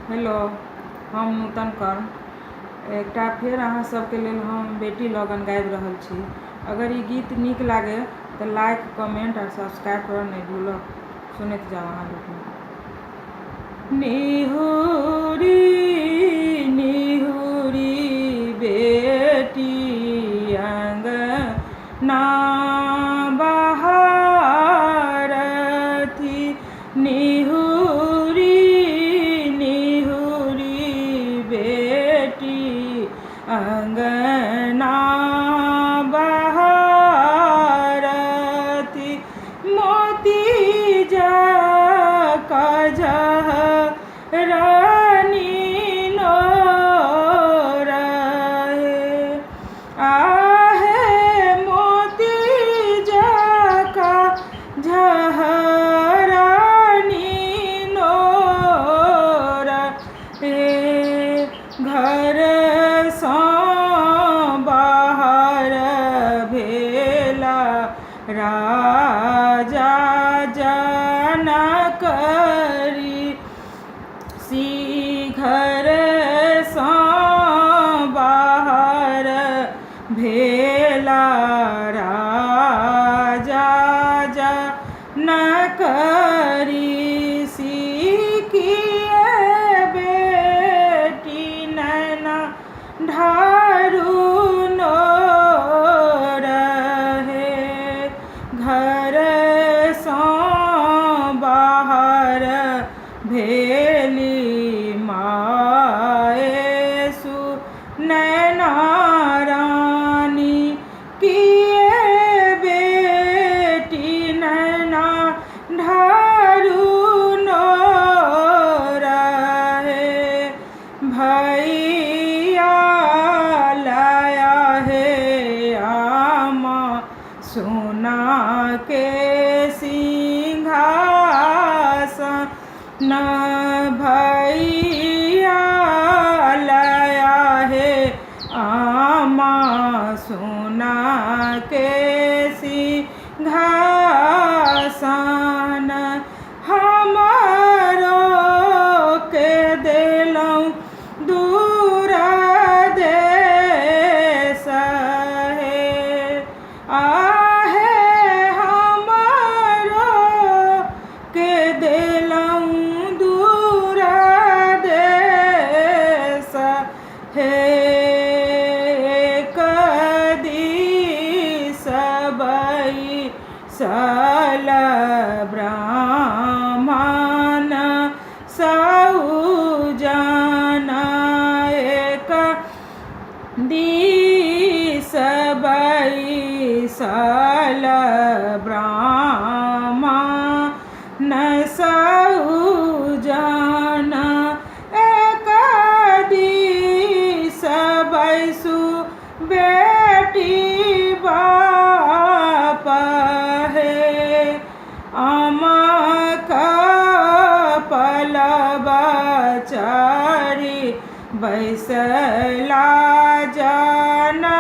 Hello, हम नूतन कर्ण एकटा फेर अहाँ सबके लेल हम बेटी लगन गाबि रहल छी। अगर ई गीत नीक लागे तऽ लाइक, कमेंट और सब्सक्राइब करऽ नहीं भूलब। सुनैत जाओ अहाँ लोग। निहुरी निहुरी बेटी अंगना बहारथी, निहुरी निहुरी बेटी अंगना बहारथी, मोती जका रानी नो रहे, आहे मोती जका रानी नो रहे, घर सँ बाहर भेला राजा जनक ऋषि, घर सँ बाहर भेला राजा जनक ऋषि, किए बेटी नैना ढारू नो रहे, घर सँ बाहर भेली माए सुनैना रानी, किए बेटी नैना ढारू नो रहे, भैया लाया है आमा सोना के सिंहासन, भैया लाया है आमा सोना के सिंहासन, हमारो के देलौं दूर देश है, आहे हमारो के देलौं दूर देश है, कदी सबई सल ब्राह्मण सौजन, एक दिस बैसल ब्राह्मण सौजन, एक दिस बैसु बेटी बाप है, अमक पलबा चढ़ी बैसला जनक